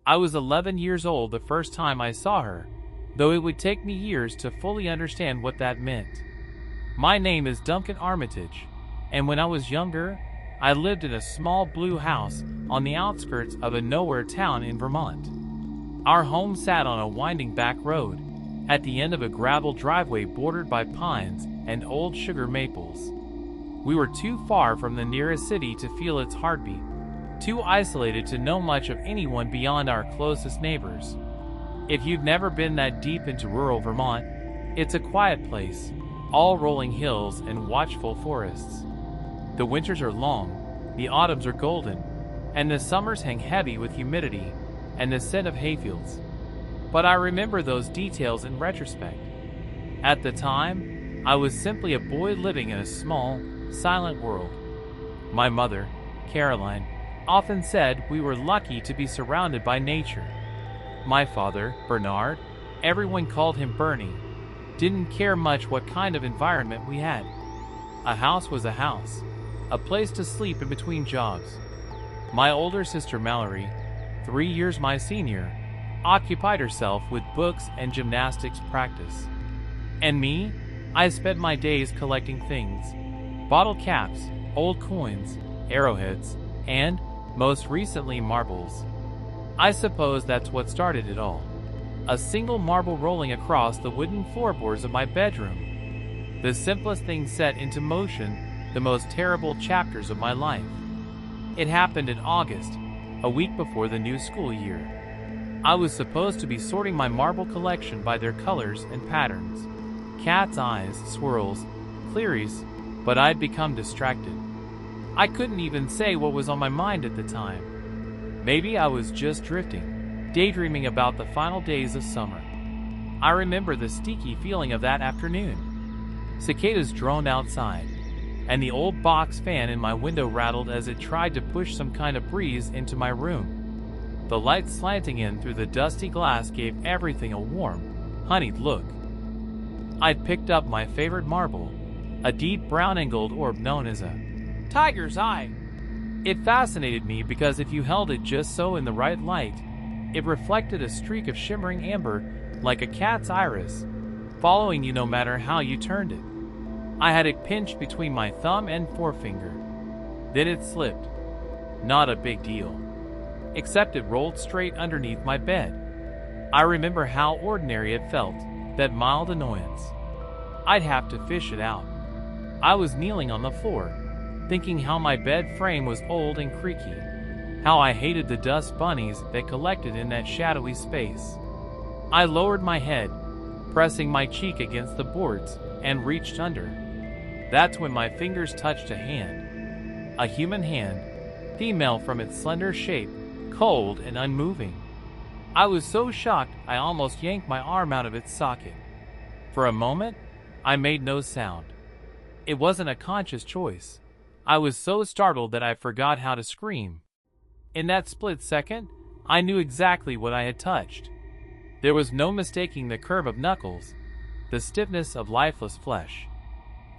I was 11 years old the first time I saw her, though it would take me years to fully understand what that meant. My name is Duncan Armitage, and when I was younger, I lived in a small blue house on the outskirts of a nowhere town in Vermont. Our home sat on a winding back road, at the end of a gravel driveway bordered by pines and old sugar maples. We were too far from the nearest city to feel its heartbeat, too isolated to know much of anyone beyond our closest neighbors. If you've never been that deep into rural Vermont, it's a quiet place, all rolling hills and watchful forests. The winters are long, the autumns are golden, and the summers hang heavy with humidity and the scent of hayfields. But I remember those details in retrospect. At the time, I was simply a boy living in a small, silent world. My mother, Caroline, often said we were lucky to be surrounded by nature. My father, Bernard, everyone called him Bernie, didn't care much what kind of environment we had. A house was a house, a place to sleep in between jobs. My older sister Mallory, 3 years my senior, occupied herself with books and gymnastics practice. And me, I spent my days collecting things: bottle caps, old coins, arrowheads, and, most recently, marbles. I suppose that's what started it all. A single marble rolling across the wooden floorboards of my bedroom. The simplest thing set into motion the most terrible chapters of my life. It happened in August, a week before the new school year. I was supposed to be sorting my marble collection by their colors and patterns. Cat's eyes, swirls, clearies, but I'd become distracted. I couldn't even say what was on my mind at the time. Maybe I was just drifting, daydreaming about the final days of summer. I remember the sticky feeling of that afternoon. Cicadas droned outside, and the old box fan in my window rattled as it tried to push some kind of breeze into my room. The light slanting in through the dusty glass gave everything a warm, honeyed look. I'd picked up my favorite marble, a deep brown angled orb known as a tiger's eye. It fascinated me because if you held it just so in the right light, it reflected a streak of shimmering amber like a cat's iris, following you no matter how you turned it. I had it pinched between my thumb and forefinger. Then it slipped. Not a big deal. Except it rolled straight underneath my bed. I remember how ordinary it felt, that mild annoyance. I'd have to fish it out. I was kneeling on the floor, thinking how my bed frame was old and creaky, how I hated the dust bunnies that collected in that shadowy space. I lowered my head, pressing my cheek against the boards, and reached under. That's when my fingers touched a hand. A human hand, female from its slender shape, cold and unmoving. I was so shocked I almost yanked my arm out of its socket. For a moment, I made no sound. It wasn't a conscious choice. I was so startled that I forgot how to scream. In that split second, I knew exactly what I had touched. There was no mistaking the curve of knuckles, the stiffness of lifeless flesh.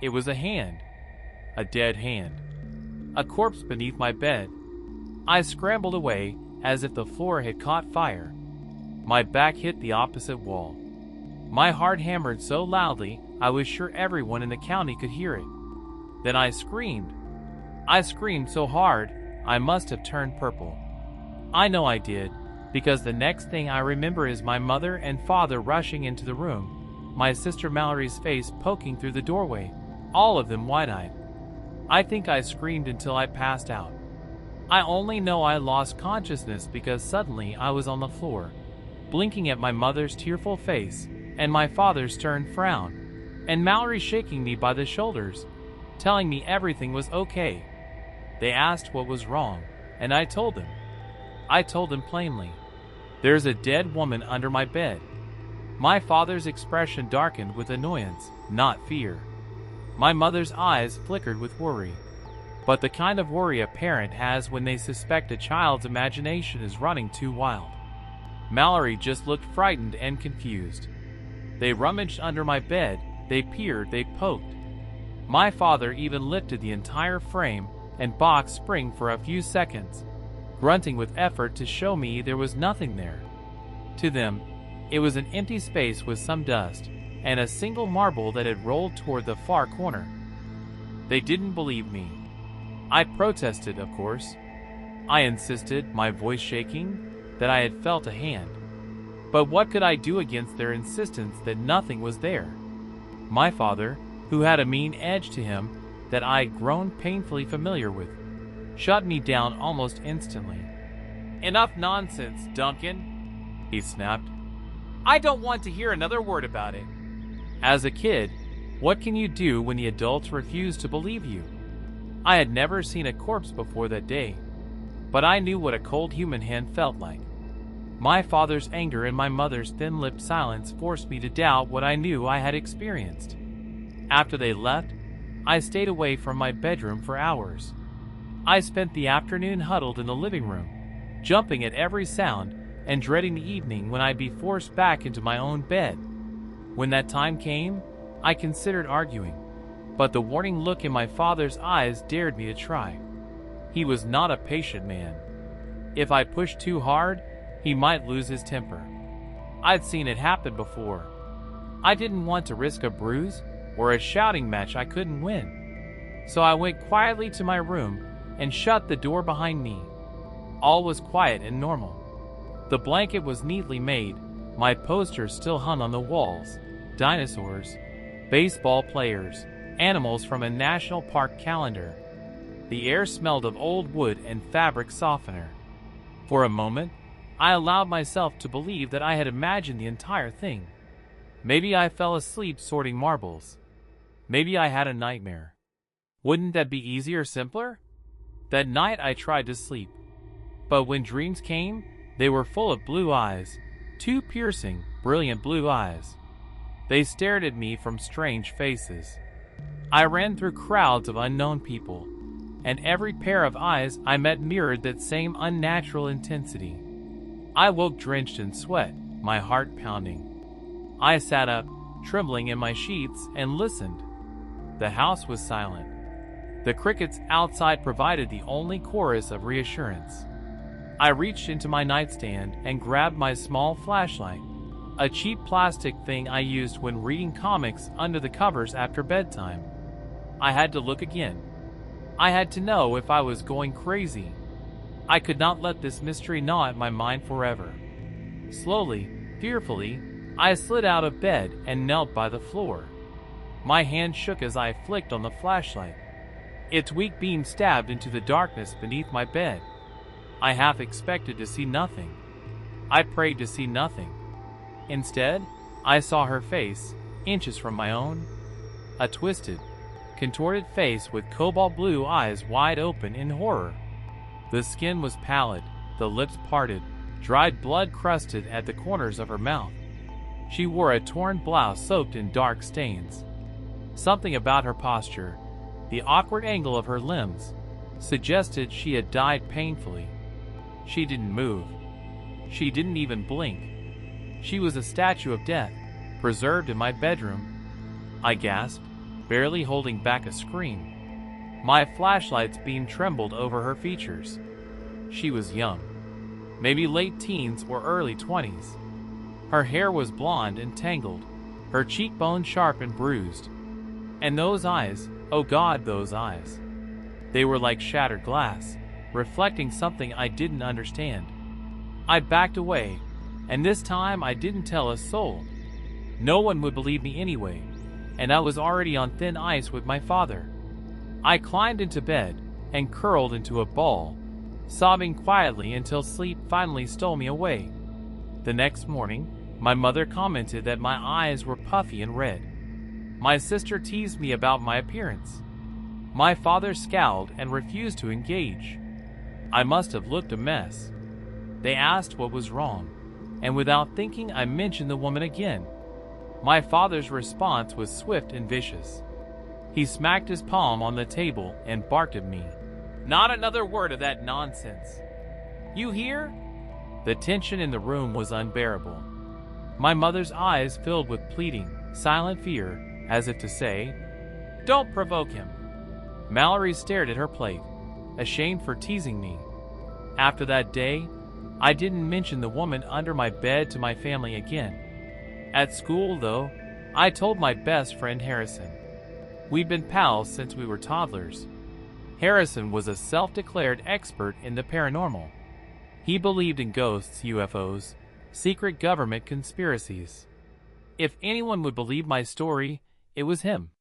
It was a hand. A dead hand. A corpse beneath my bed. I scrambled away as if the floor had caught fire. My back hit the opposite wall. My heart hammered so loudly I was sure everyone in the county could hear it. Then I screamed. I screamed so hard I must have turned purple. I know I did, because the next thing I remember is my mother and father rushing into the room, my sister Mallory's face poking through the doorway, all of them wide-eyed. I think I screamed until I passed out. I only know I lost consciousness because suddenly I was on the floor, blinking at my mother's tearful face and my father's stern frown, and Mallory shaking me by the shoulders, telling me everything was okay. They asked what was wrong, and I told them. I told them plainly. There's a dead woman under my bed. My father's expression darkened with annoyance, not fear. My mother's eyes flickered with worry, but the kind of worry a parent has when they suspect a child's imagination is running too wild. Mallory just looked frightened and confused. They rummaged under my bed, they peered, they poked. My father even lifted the entire frame and box spring for a few seconds, grunting with effort to show me there was nothing there. To them, it was an empty space with some dust and a single marble that had rolled toward the far corner. They didn't believe me. I protested, of course. I insisted, my voice shaking, that I had felt a hand. But what could I do against their insistence that nothing was there? My father, who had a mean edge to him that I'd grown painfully familiar with, shut me down almost instantly. "Enough nonsense, Duncan," he snapped. "I don't want to hear another word about it." As a kid, what can you do when the adults refuse to believe you? I had never seen a corpse before that day, but I knew what a cold human hand felt like. My father's anger and my mother's thin-lipped silence forced me to doubt what I knew I had experienced. After they left, I stayed away from my bedroom for hours. I spent the afternoon huddled in the living room, jumping at every sound and dreading the evening when I'd be forced back into my own bed. When that time came, I considered arguing, but the warning look in my father's eyes dared me to try. He was not a patient man. If I pushed too hard, he might lose his temper. I'd seen it happen before. I didn't want to risk a bruise or a shouting match I couldn't win. So I went quietly to my room and shut the door behind me. All was quiet and normal. The blanket was neatly made, my posters still hung on the walls, dinosaurs, baseball players, animals from a national park calendar. The air smelled of old wood and fabric softener. For a moment, I allowed myself to believe that I had imagined the entire thing. Maybe I fell asleep sorting marbles. Maybe I had a nightmare. Wouldn't that be easier or simpler? That night I tried to sleep. But when dreams came, they were full of blue eyes, two piercing, brilliant blue eyes. They stared at me from strange faces. I ran through crowds of unknown people, and every pair of eyes I met mirrored that same unnatural intensity. I woke drenched in sweat, my heart pounding. I sat up, trembling in my sheets, and listened. The house was silent. The crickets outside provided the only chorus of reassurance. I reached into my nightstand and grabbed my small flashlight, a cheap plastic thing I used when reading comics under the covers after bedtime. I had to look again. I had to know if I was going crazy. I could not let this mystery gnaw at my mind forever. Slowly, fearfully, I slid out of bed and knelt by the floor. My hand shook as I flicked on the flashlight. Its weak beam stabbed into the darkness beneath my bed. I half expected to see nothing. I prayed to see nothing. Instead, I saw her face, inches from my own. A twisted, contorted face with cobalt blue eyes wide open in horror. The skin was pallid, the lips parted, dried blood crusted at the corners of her mouth. She wore a torn blouse soaked in dark stains. Something about her posture, the awkward angle of her limbs, suggested she had died painfully. She didn't move. She didn't even blink. She was a statue of death, preserved in my bedroom. I gasped, barely holding back a scream. My flashlight's beam trembled over her features. She was young, maybe late teens or early 20s. Her hair was blonde and tangled, her cheekbones sharp and bruised. And those eyes, oh God, those eyes. They were like shattered glass, reflecting something I didn't understand. I backed away, and this time I didn't tell a soul. No one would believe me anyway, and I was already on thin ice with my father. I climbed into bed and curled into a ball, sobbing quietly until sleep finally stole me away. The next morning, my mother commented that my eyes were puffy and red. My sister teased me about my appearance. My father scowled and refused to engage. I must have looked a mess. They asked what was wrong, and without thinking I mentioned the woman again. My father's response was swift and vicious. He smacked his palm on the table and barked at me. "Not another word of that nonsense. You hear?" The tension in the room was unbearable. My mother's eyes filled with pleading, silent fear, as if to say, "Don't provoke him." Mallory stared at her plate, ashamed for teasing me. After that day, I didn't mention the woman under my bed to my family again. At school, though, I told my best friend Harrison. We'd been pals since we were toddlers. Harrison was a self-declared expert in the paranormal. He believed in ghosts, UFOs, secret government conspiracies. If anyone would believe my story, it was him.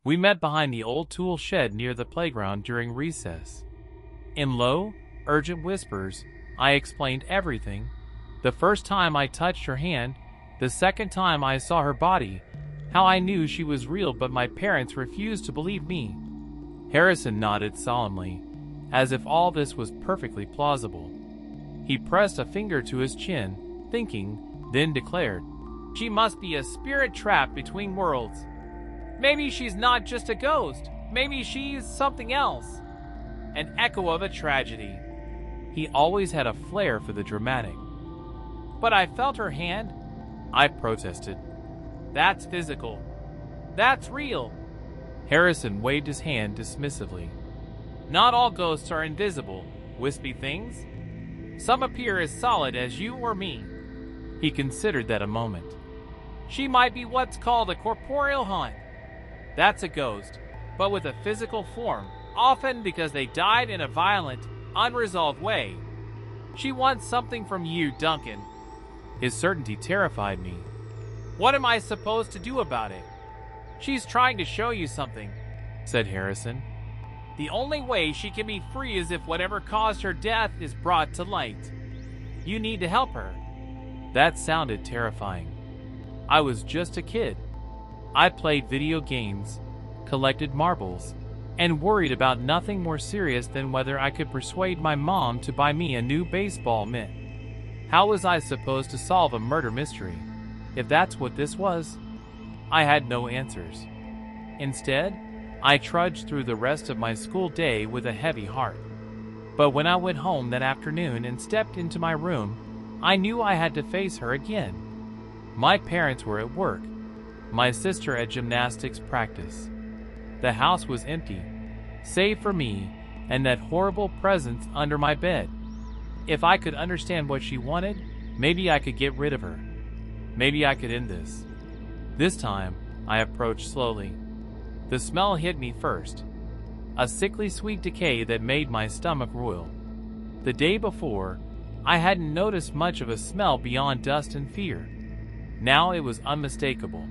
We met behind the old tool shed near the playground during recess. In low, urgent whispers, I explained everything. The first time I touched her hand, the second time I saw her body, how I knew she was real but my parents refused to believe me. Harrison nodded solemnly, as if all this was perfectly plausible. He pressed a finger to his chin, thinking, then declared, "She must be a spirit trapped between worlds. Maybe she's not just a ghost. Maybe she's something else. An echo of a tragedy." He always had a flair for the dramatic. "But I felt her hand," I protested. "That's physical. That's real." Harrison waved his hand dismissively. "Not all ghosts are invisible, wispy things. Some appear as solid as you or me." He considered that a moment. "She might be what's called a corporeal haunt. That's a ghost, but with a physical form, often because they died in a violent, unresolved way. She wants something from you, Duncan." His certainty terrified me. "What am I supposed to do about it?" "She's trying to show you something," said Harrison. "The only way she can be free is if whatever caused her death is brought to light. You need to help her." That sounded terrifying. I was just a kid. I played video games, collected marbles, and worried about nothing more serious than whether I could persuade my mom to buy me a new baseball mitt. How was I supposed to solve a murder mystery, if that's what this was? I had no answers. Instead, I trudged through the rest of my school day with a heavy heart. But when I went home that afternoon and stepped into my room, I knew I had to face her again. My parents were at work, my sister at gymnastics practice. The house was empty, save for me and that horrible presence under my bed. If I could understand what she wanted, maybe I could get rid of her. Maybe I could end this. This time, I approached slowly. The smell hit me first, a sickly sweet decay that made my stomach roil. The day before, I hadn't noticed much of a smell beyond dust and fear. Now it was unmistakable.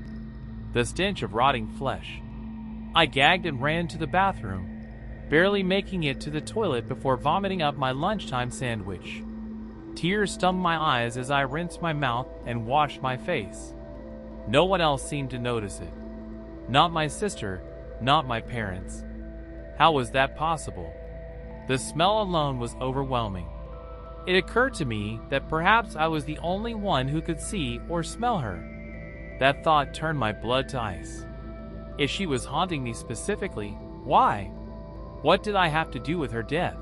The stench of rotting flesh. I gagged and ran to the bathroom, barely making it to the toilet before vomiting up my lunchtime sandwich. Tears stung my eyes as I rinsed my mouth and washed my face. No one else seemed to notice it. Not my sister, not my parents. How was that possible? The smell alone was overwhelming. It occurred to me that perhaps I was the only one who could see or smell her. That thought turned my blood to ice. If she was haunting me specifically, why? What did I have to do with her death?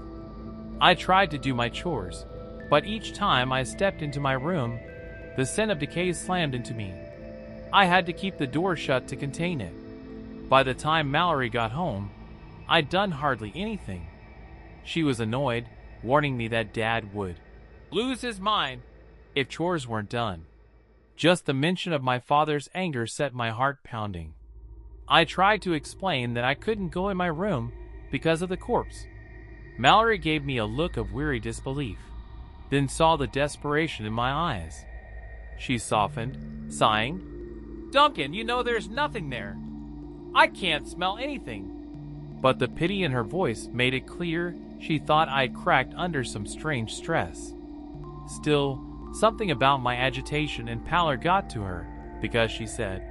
I tried to do my chores, but each time I stepped into my room, the scent of decay slammed into me. I had to keep the door shut to contain it. By the time Mallory got home, I'd done hardly anything. She was annoyed, warning me that Dad would lose his mind if chores weren't done. Just the mention of my father's anger set my heart pounding. I tried to explain that I couldn't go in my room because of the corpse. Mallory gave me a look of weary disbelief, then saw the desperation in my eyes. She softened, sighing, "Duncan, you know there's nothing there. I can't smell anything." But the pity in her voice made it clear she thought I'd cracked under some strange stress. Still, something about my agitation and pallor got to her, because she said,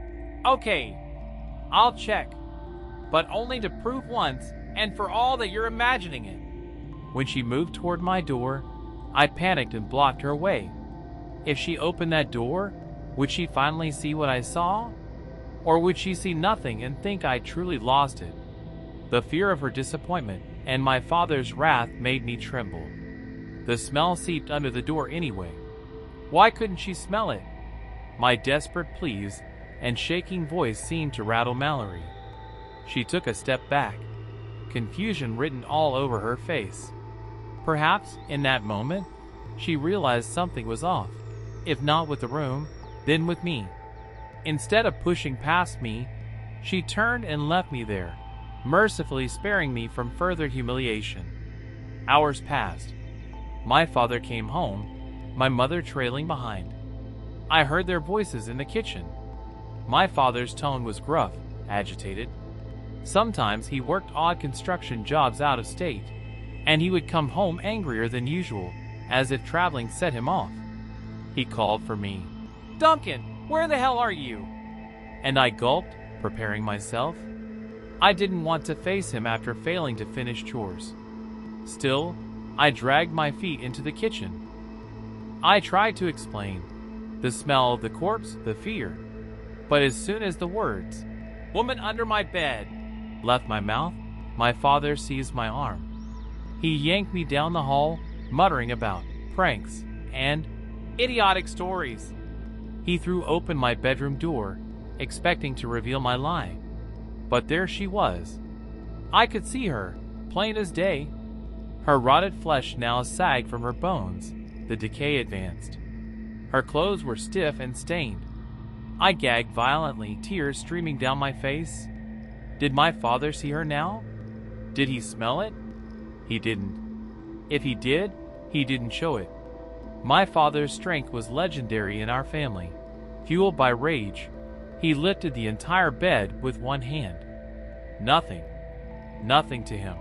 "Okay, I'll check, but only to prove once and for all that you're imagining it." When she moved toward my door, I panicked and blocked her way. If she opened that door, would she finally see what I saw? Or would she see nothing and think I truly lost it? The fear of her disappointment and my father's wrath made me tremble. The smell seeped under the door anyway. Why couldn't she smell it? My desperate pleas and shaking voice seemed to rattle Mallory. She took a step back, confusion written all over her face. Perhaps, in that moment, she realized something was off. If not with the room, then with me. Instead of pushing past me, she turned and left me there, mercifully sparing me from further humiliation. Hours passed. My father came home, my mother trailing behind. I heard their voices in the kitchen. My father's tone was gruff, agitated. Sometimes he worked odd construction jobs out of state, and he would come home angrier than usual, as if traveling set him off. He called for me. "Duncan, where the hell are you?" And I gulped, preparing myself. I didn't want to face him after failing to finish chores. Still, I dragged my feet into the kitchen. I tried to explain. The smell of the corpse, the fear. But as soon as the words, "Woman under my bed," left my mouth, my father seized my arm. He yanked me down the hall, muttering about pranks and idiotic stories. He threw open my bedroom door, expecting to reveal my lie. But there she was. I could see her, plain as day. Her rotted flesh now sagged from her bones. The decay advanced. Her clothes were stiff and stained. I gagged violently, tears streaming down my face. Did my father see her now? Did he smell it? He didn't. If he did, he didn't show it. My father's strength was legendary in our family. Fueled by rage, he lifted the entire bed with one hand. Nothing to him.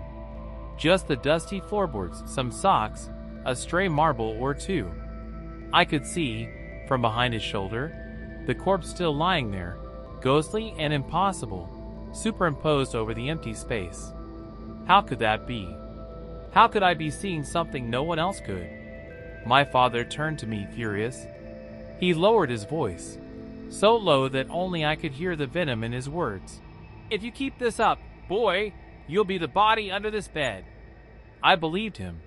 Just the dusty floorboards, some socks, a stray marble or two. I could see, from behind his shoulder, the corpse still lying there, ghostly and impossible, superimposed over the empty space. How could that be? How could I be seeing something no one else could? My father turned to me, furious. He lowered his voice, so low that only I could hear the venom in his words. "If you keep this up, boy, you'll be the body under this bed." I believed him.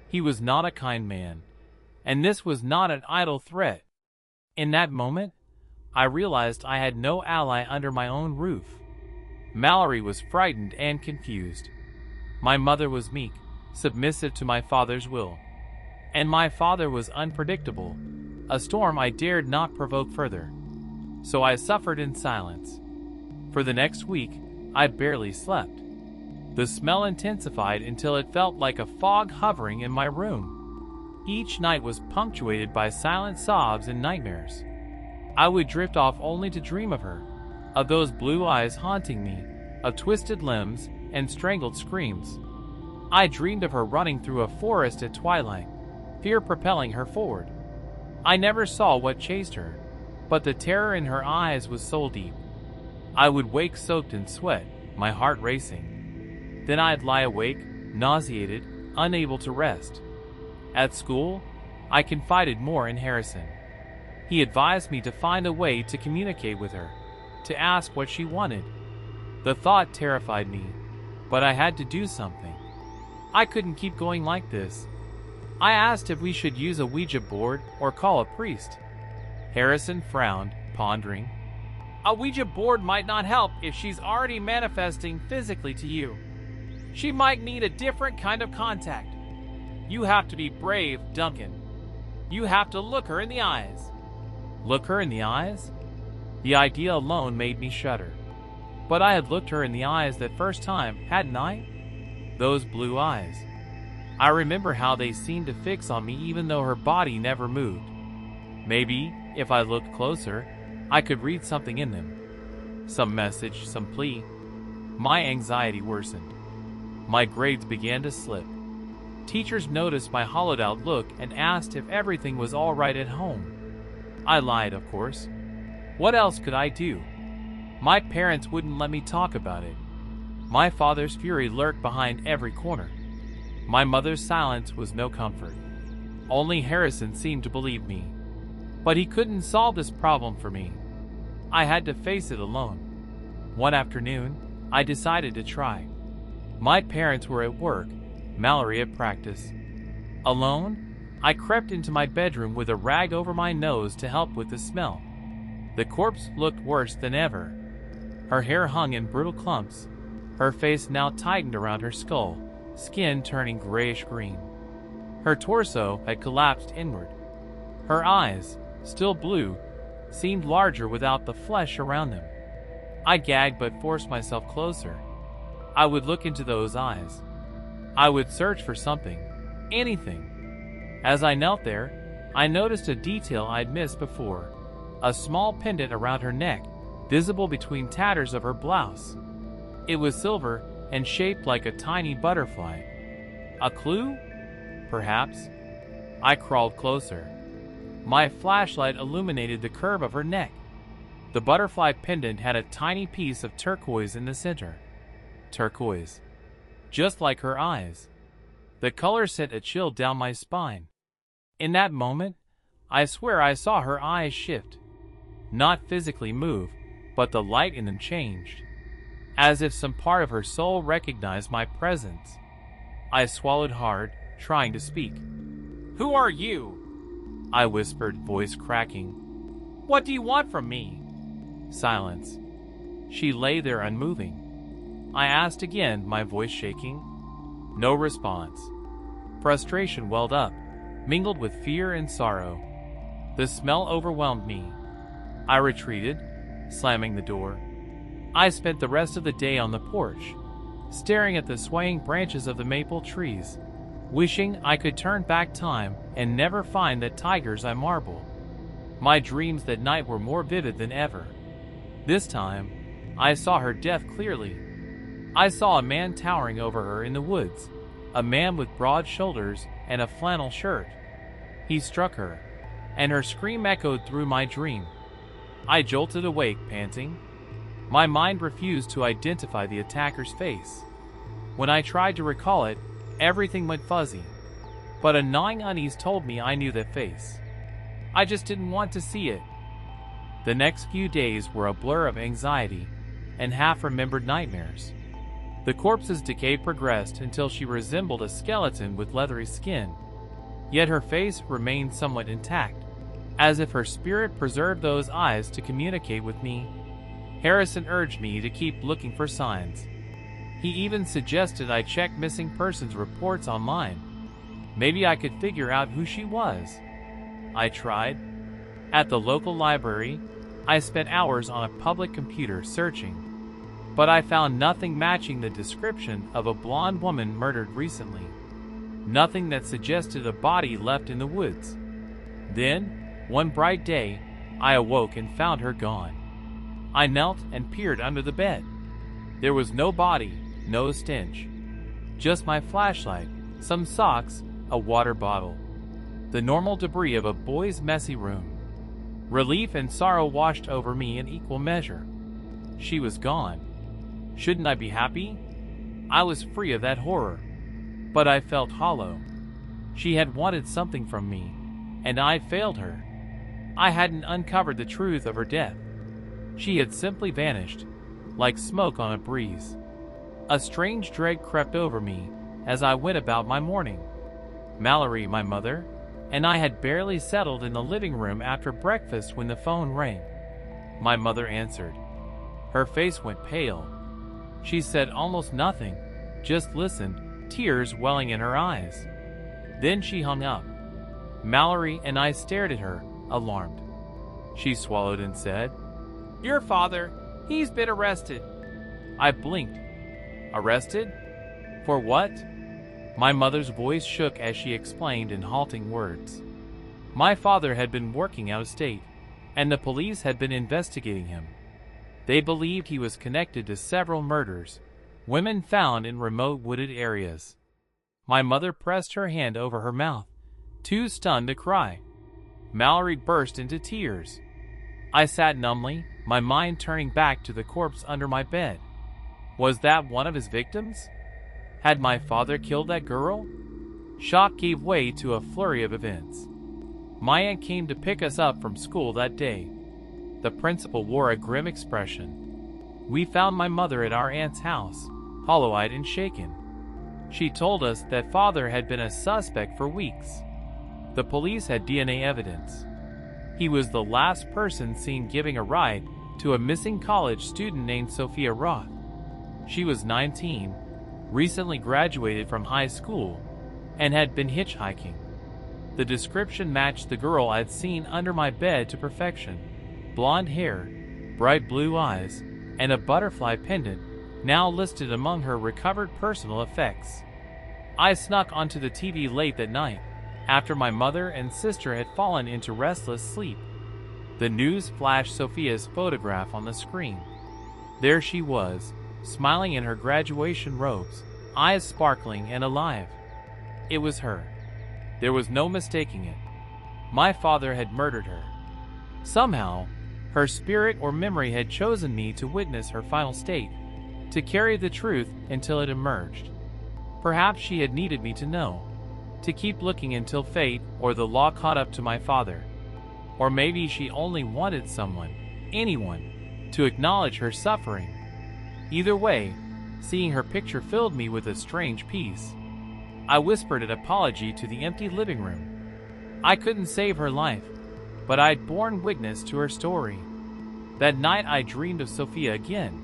He was not a kind man, and this was not an idle threat. In that moment, I realized I had no ally under my own roof. Mallory was frightened and confused. My mother was meek, submissive to my father's will. And my father was unpredictable, a storm I dared not provoke further. So I suffered in silence. For the next week, I barely slept. The smell intensified until it felt like a fog hovering in my room. Each night was punctuated by silent sobs and nightmares. I would drift off only to dream of her, of those blue eyes haunting me, of twisted limbs and strangled screams. I dreamed of her running through a forest at twilight, fear propelling her forward. I never saw what chased her, but the terror in her eyes was soul deep. I would wake soaked in sweat, my heart racing. Then I'd lie awake, nauseated, unable to rest. At school, I confided more in Harrison. He advised me to find a way to communicate with her, to ask what she wanted. The thought terrified me, but I had to do something. I couldn't keep going like this. I asked if we should use a Ouija board or call a priest. Harrison frowned, pondering. "A Ouija board might not help if she's already manifesting physically to you. She might need a different kind of contact. You have to be brave, Duncan. You have to look her in the eyes." Look her in the eyes? The idea alone made me shudder. But I had looked her in the eyes that first time, hadn't I? Those blue eyes. I remember how they seemed to fix on me even though her body never moved. Maybe, if I looked closer, I could read something in them. Some message, some plea. My anxiety worsened. My grades began to slip. Teachers noticed my hollowed-out look and asked if everything was all right at home. I lied, of course. What else could I do? My parents wouldn't let me talk about it. My father's fury lurked behind every corner. My mother's silence was no comfort. Only Harrison seemed to believe me. But he couldn't solve this problem for me. I had to face it alone. One afternoon, I decided to try. My parents were at work, Mallory at practice. Alone, I crept into my bedroom with a rag over my nose to help with the smell. The corpse looked worse than ever. Her hair hung in brutal clumps, her face now tightened around her skull, skin turning grayish-green. Her torso had collapsed inward. Her eyes, still blue, seemed larger without the flesh around them. I gagged but forced myself closer. I would look into those eyes. I would search for something, anything. As I knelt there, I noticed a detail I'd missed before, a small pendant around her neck, visible between tatters of her blouse. It was silver and shaped like a tiny butterfly. A clue? Perhaps. I crawled closer. My flashlight illuminated the curve of her neck. The butterfly pendant had a tiny piece of turquoise in the center. Turquoise. Just like her eyes. The color sent a chill down my spine. In that moment, I swear I saw her eyes shift. Not physically move, but the light in them changed. As if some part of her soul recognized my presence. I swallowed hard, trying to speak. "Who are you?" I whispered, voice cracking. "What do you want from me?" Silence. She lay there unmoving. I asked again, my voice shaking. No response. Frustration welled up, mingled with fear and sorrow. The smell overwhelmed me. I retreated, slamming the door. I spent the rest of the day on the porch, staring at the swaying branches of the maple trees, wishing I could turn back time and never find that tigers I marble. My dreams that night were more vivid than ever. This time, I saw her death clearly. I saw a man towering over her in the woods, a man with broad shoulders and a flannel shirt. He struck her, and her scream echoed through my dream. I jolted awake, panting. My mind refused to identify the attacker's face. When I tried to recall it, everything went fuzzy. But a gnawing unease told me I knew that face. I just didn't want to see it. The next few days were a blur of anxiety and half-remembered nightmares. The corpse's decay progressed until she resembled a skeleton with leathery skin. Yet her face remained somewhat intact, as if her spirit preserved those eyes to communicate with me. Harrison urged me to keep looking for signs. He even suggested I check missing persons reports online. Maybe I could figure out who she was. I tried. At the local library, I spent hours on a public computer searching, but I found nothing matching the description of a blonde woman murdered recently. Nothing that suggested a body left in the woods. Then, one bright day, I awoke and found her gone. I knelt and peered under the bed. There was no body, no stench. Just my flashlight, some socks, a water bottle. The normal debris of a boy's messy room. Relief and sorrow washed over me in equal measure. She was gone. Shouldn't I be happy? I was free of that horror. But I felt hollow. She had wanted something from me, and I failed her. I hadn't uncovered the truth of her death. She had simply vanished, like smoke on a breeze. A strange dread crept over me as I went about my morning. Mallory, my mother, and I had barely settled in the living room after breakfast when the phone rang. My mother answered. Her face went pale. She said almost nothing, just listened, tears welling in her eyes. Then she hung up. Mallory and I stared at her, alarmed. She swallowed and said, "Your father, he's been arrested." I blinked. Arrested? For what? My mother's voice shook as she explained in halting words. My father had been working out of state, and the police had been investigating him. They believed he was connected to several murders, women found in remote wooded areas. My mother pressed her hand over her mouth, too stunned to cry. Mallory burst into tears. I sat numbly, my mind turning back to the corpse under my bed. Was that one of his victims? Had my father killed that girl? Shock gave way to a flurry of events. My aunt came to pick us up from school that day. The principal wore a grim expression. We found my mother at our aunt's house, hollow-eyed and shaken. She told us that father had been a suspect for weeks. The police had DNA evidence. He was the last person seen giving a ride to a missing college student named Sophia Roth. She was 19, recently graduated from high school, and had been hitchhiking. The description matched the girl I'd seen under my bed to perfection. Blonde hair, bright blue eyes, and a butterfly pendant, now listed among her recovered personal effects. I snuck onto the TV late that night, after my mother and sister had fallen into restless sleep. The news flashed Sophia's photograph on the screen. There she was, smiling in her graduation robes, eyes sparkling and alive. It was her. There was no mistaking it. My father had murdered her. Somehow, her spirit or memory had chosen me to witness her final state, to carry the truth until it emerged. Perhaps she had needed me to know, to keep looking until fate or the law caught up to my father. Or maybe she only wanted someone, anyone, to acknowledge her suffering. Either way, seeing her picture filled me with a strange peace. I whispered an apology to the empty living room. I couldn't save her life, but I'd borne witness to her story. That night I dreamed of Sophia again.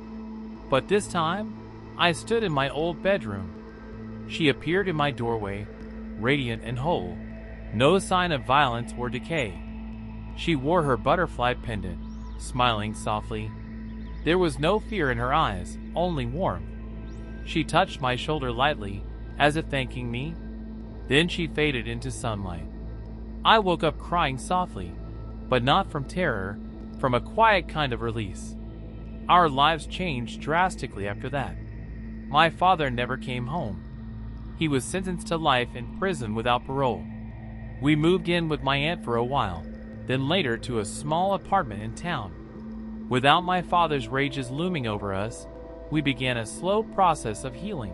But this time, I stood in my old bedroom. She appeared in my doorway, radiant and whole, no sign of violence or decay. She wore her butterfly pendant, smiling softly. There was no fear in her eyes, only warmth. She touched my shoulder lightly, as if thanking me. Then she faded into sunlight. I woke up crying softly, but not from terror, from a quiet kind of release. Our lives changed drastically after that. My father never came home. He was sentenced to life in prison without parole. We moved in with my aunt for a while, then later to a small apartment in town. Without my father's rages looming over us, we began a slow process of healing.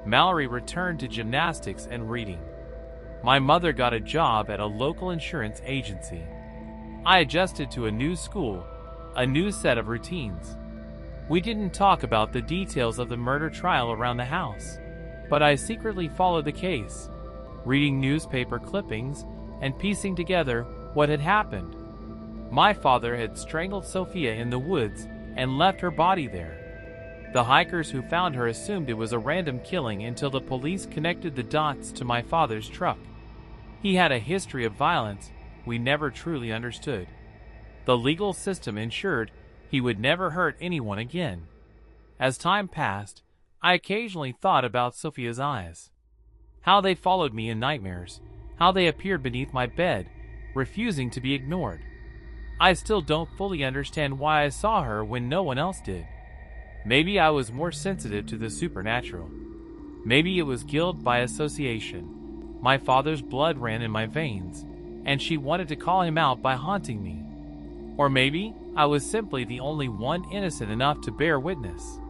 Mallory returned to gymnastics and reading. My mother got a job at a local insurance agency. I adjusted to a new school, a new set of routines. We didn't talk about the details of the murder trial around the house, but I secretly followed the case, reading newspaper clippings and piecing together what had happened. My father had strangled Sophia in the woods and left her body there. The hikers who found her assumed it was a random killing until the police connected the dots to my father's truck. He had a history of violence we never truly understood. The legal system ensured he would never hurt anyone again. As time passed, I occasionally thought about Sophia's eyes. How they followed me in nightmares, how they appeared beneath my bed, refusing to be ignored. I still don't fully understand why I saw her when no one else did. Maybe I was more sensitive to the supernatural. Maybe it was guilt by association. My father's blood ran in my veins, and she wanted to call him out by haunting me. Or maybe I was simply the only one innocent enough to bear witness.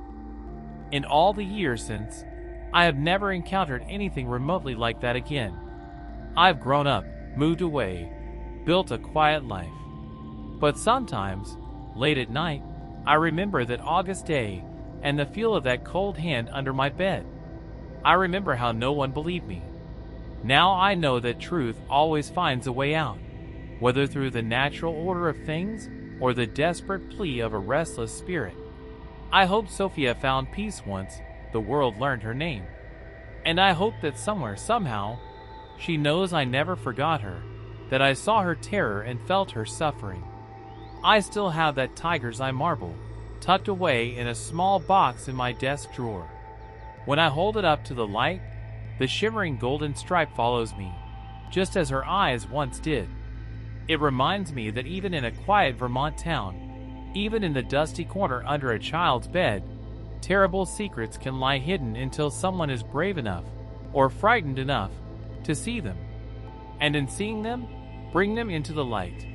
In all the years since, I have never encountered anything remotely like that again. I've grown up, moved away, built a quiet life. But sometimes, late at night, I remember that August day and the feel of that cold hand under my bed. I remember how no one believed me. Now I know that truth always finds a way out, whether through the natural order of things or the desperate plea of a restless spirit. I hope Sophia found peace once the world learned her name. And I hope that somewhere, somehow, she knows I never forgot her, that I saw her terror and felt her suffering. I still have that tiger's eye marble, tucked away in a small box in my desk drawer. When I hold it up to the light, the shimmering golden stripe follows me, just as her eyes once did. It reminds me that even in a quiet Vermont town, even in the dusty corner under a child's bed, terrible secrets can lie hidden until someone is brave enough, or frightened enough, to see them. And in seeing them, bring them into the light.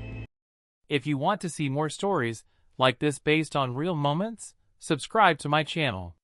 If you want to see more stories like this based on real moments, subscribe to my channel.